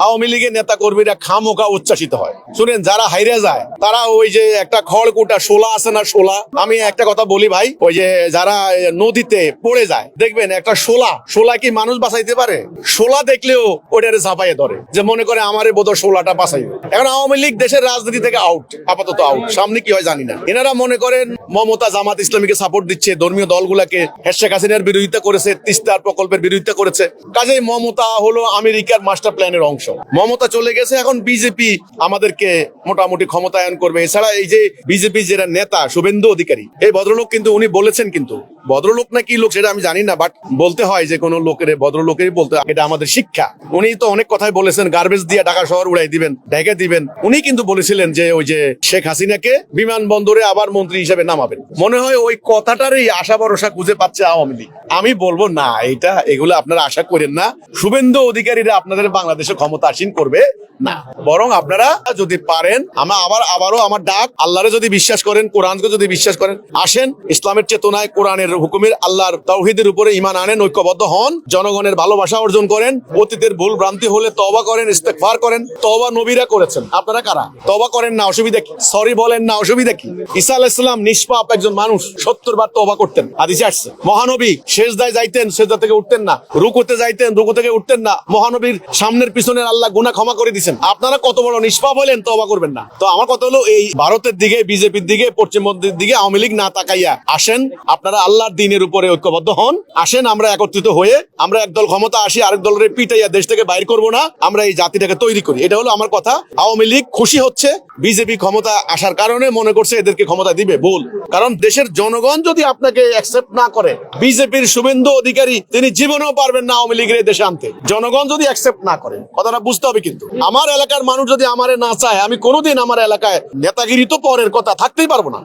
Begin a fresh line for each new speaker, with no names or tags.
আওয়ামী লীগের নেতা কর্মীরা খামোকা উচ্ছ্বাসিত হয়। শুনেন, যারা হাইরে যায় তারা ওই যে একটা খড়কুটা শোলা আছে না, শোলা, আমি একটা কথা বলি ভাই, ওই যে যারা নদীতে পড়ে যায় দেখবেন একটা শোলা কি মানুষ বাঁচাইতে পারে? শোলা দেখলেও ওটারে ঝাঁপাইয়ে ধরে, যে মনে করে আমারে বোধহয় শোলাটা বাঁচাইবে। এখন আওয়ামী লীগ দেশের রাজনীতি থেকে আউট, আপাতত আউট, সামনে কি হয় জানি না। এনারা মনে করেন মমতা জামাত ইসলামীকে সাপোর্ট দিচ্ছে, ধর্মীয় দলগুলাকে, শেখ হাসিনার বিরোধিতা করেছে, তিস্তার প্রকল্পের বিরোধিতা করেছে। কাজেই মমতা হলো আমেরিকার মাস্টার প্ল্যানের অংশ। মমতা চলে গেছে, এখন বিজেপি আমাদেরকে মোটামুটি ক্ষমতায়ন করবে। এছাড়া এই যে বিজেপি যেটা নেতা শুভেন্দু অধিকারী, এই ভদ্রলোক কিন্তু উনি বলেছেন, কিন্তু ভদ্রলোক না কি লোক সেটা আমি জানি না, বাট বলতে হয় যে কোনো লোকের ভদ্রলোকেরই বলতে হয়, এটা আমাদের শিক্ষা। উনি তো অনেক কথাই বলেছেন, গার্বেজ দিয়ে ঢাকা শহর উড়াই দিবেন, ঢেকে দিবেন। উনি কিন্তু বলেছিলেন যে ওই যে শেখ হাসিনাকে বিমানবন্দরে আবার মন্ত্রী হিসেবে নামাবেন। মনে হয় ওই কথাটারই আশা ভরসা খুঁজে পাচ্ছে আওয়ামী লীগ। আমি বলবো না, এগুলো আপনারা আশা করেন না। শুভেন্দু অধিকারীরা আপনাদের বাংলাদেশে ক্ষমতা আসীন করবে না, বরং আপনারা যদি পারেন, আবারও আমার ডাক, আল্লাহরে যদি বিশ্বাস করেন, কোরআনকে যদি বিশ্বাস করেন, আসেন ইসলামের চেতনায়, কোরআনের হুকুমের, আল্লাহর তাওহীদের উপরে ঈমান আনেন, ঐক্যবদ্ধ হন, জনগণের ভালোবাসা অর্জন করেন, অতীতের ভুল ভ্রান্তি হলে তওবা করেন, ইস্তেগফার করেন। তওবা নবীরা করেছেন, আপনারা কারা? তওবা করেন না, অসুবিধা কি? সরি বলেন না, অসুবিধা কি? ঈসা আলাইহিস সালাম নিষ্পাপ একজন মানুষ, 70 বার তওবা করতেন, হাদিসে আসছে। মহানবী সেজদায় যাইতেন, সেজদা থেকে উঠতেন না, রুকুতে যাইতেন, রুকু থেকে উঠতেন না। মহানবীর সামনের পিছনের আল্লাহ গুনাহ ক্ষমা করে দিয়েছেন। আপনারা কত বড় নিষ্পাপ হলেন, তওবা করবেন না। তো আমার কথা হলো, এই ভারতের দিকে, বিজেপির দিকে, পশ্চিমবঙ্গের দিকে আওয়ামী লীগ না তাকাইয়া আসেন, আপনারা আল্লাহর দ্বীনের উপরে ঐক্যবদ্ধ হন। আসেন আমরা একত্রিত হয়ে, আমরা একদল ক্ষমতা আসি, আরেক দলের পিটাইয়া দেশ থেকে বাইর করবো না, আমরা এই জাতিটাকে তৈরি করি। এটা হলো আমার কথা। আওয়ামী লীগ খুশি হচ্ছে বিজেপি ক্ষমতা আসার কারণে, মনে করছে এদেরকে ক্ষমতা দিবে, ভুল। কারণ দেশের জনগণ যদি আপনাকে অ্যাকসেপ্ট না করে, বিজেপির শুভেন্দু অধিকারী তিনি জীবনেও পারবেন না আওয়ামী লীগের দেশে আনতে। জনগণ যদি অ্যাকসেপ্ট না করে, কথাটা বুঝতে হবে। কিন্তু আমার এলাকার মানুষ যদি আমারে না চায়, আমি কোনোদিন আমার এলাকায় নেতাগিরি তো পরের কথা, থাকতেই পারবো না।